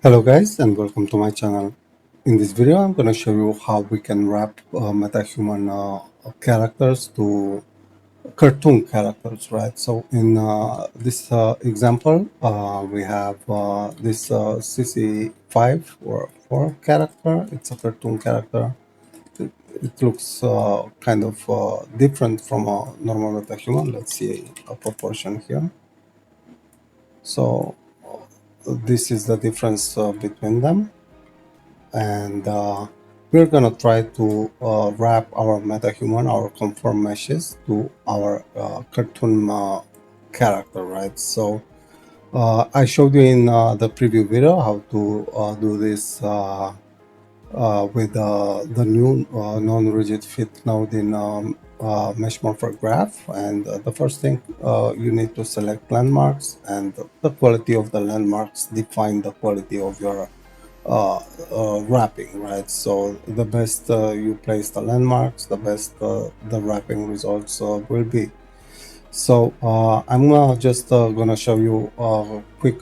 Hello guys and welcome to my channel. In this video I'm going to show you how we can wrap metahuman characters to cartoon characters, right? So in this example we have this CC5 or 4 character. It's a cartoon character. It looks kind of different from a normal metahuman. Let's see a proportion here. So this is the difference between them, and we're gonna try to wrap our metahuman, our conform meshes to our cartoon character, right? So I showed you in the preview video how to do this with the new non-rigid fit node in mesh morpher graph. And the first thing, you need to select landmarks, and the quality of the landmarks define the quality of your wrapping, right? So the best you place the landmarks, the best the wrapping results will be. So I'm just gonna show you a quick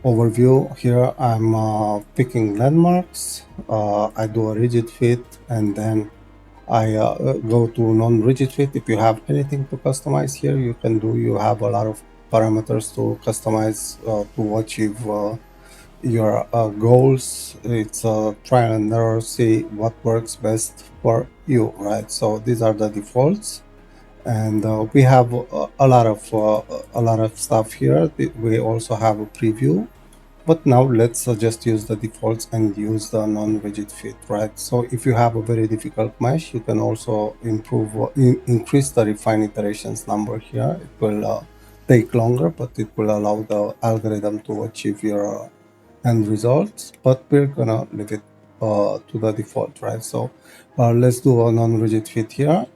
overview. Here I'm picking landmarks. I do a rigid fit, and then I go to non-rigid fit. If you have anything to customize here, you can do. You have a lot of parameters to customize to achieve your goals. It's a trial and error, see what works best for you, right? So these are the defaults, and we have a lot of stuff here. We also have a preview, but now let's just use the defaults and use the non-rigid fit, right? So if you have a very difficult mesh, you can also improve increase the refined iterations number here. It will take longer, but it will allow the algorithm to achieve your end results, but we're gonna leave it to the default, right? So let's do a non-rigid fit here.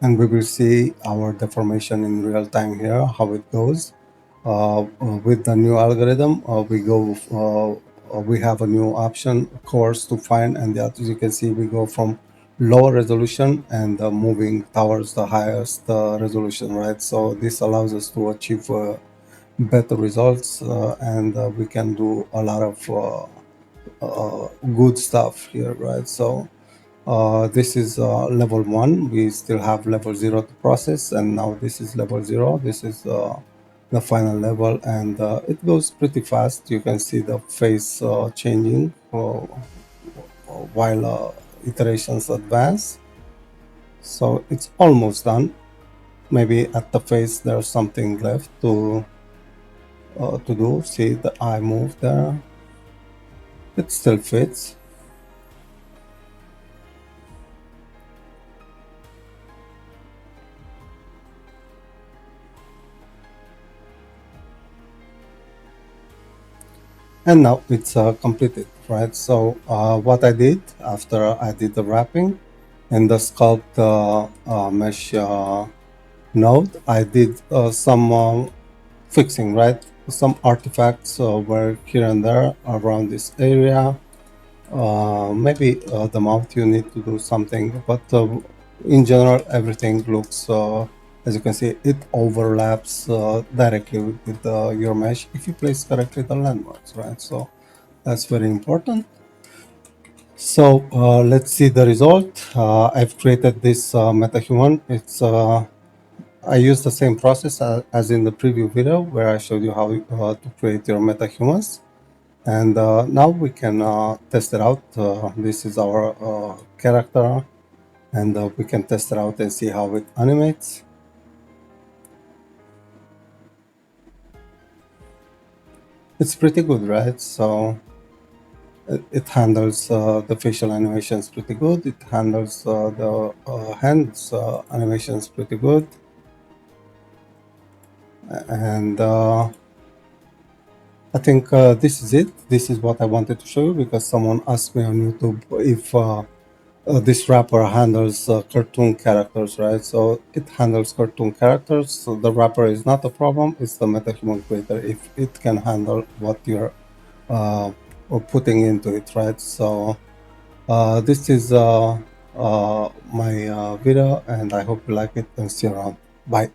And we will see our deformation in real time here, how it goes. With the new algorithm, we have a new option, coarse to fine, and as you can see, we go from lower resolution and moving towards the highest resolution, right? So this allows us to achieve better results, and we can do a lot of good stuff here, right? So this is level 1. We still have level 0 to process, and now this is level 0. This is the final level, and it goes pretty fast. You can see the face changing while iterations advance. So it's almost done. Maybe at the face there's something left to do. See the eye move there. It still fits. And now it's completed, right? So what I did after I did the wrapping and the sculpt mesh node, I did some fixing, right? Some artifacts were here and there around this area. Maybe the mouth you need to do something, but in general everything looks, as you can see, it overlaps directly with your mesh if you place correctly the landmarks, right? So that's very important. So let's see the result. I've created this metahuman. It's I use the same process as in the preview video where I showed you how to create your metahumans. And now we can test it out. This is our character, and we can test it out and see how it animates. It's pretty good, right? So it handles the facial animations pretty good. It handles the hands animations pretty good. And I think this is it. This is what I wanted to show you because someone asked me on YouTube if this wrapper handles cartoon characters, right? So it handles cartoon characters. So the wrapper is not a problem. It's the metahuman creator if it can handle what you're putting into it, right? So this is my video, and I hope you like it and see you around. Bye.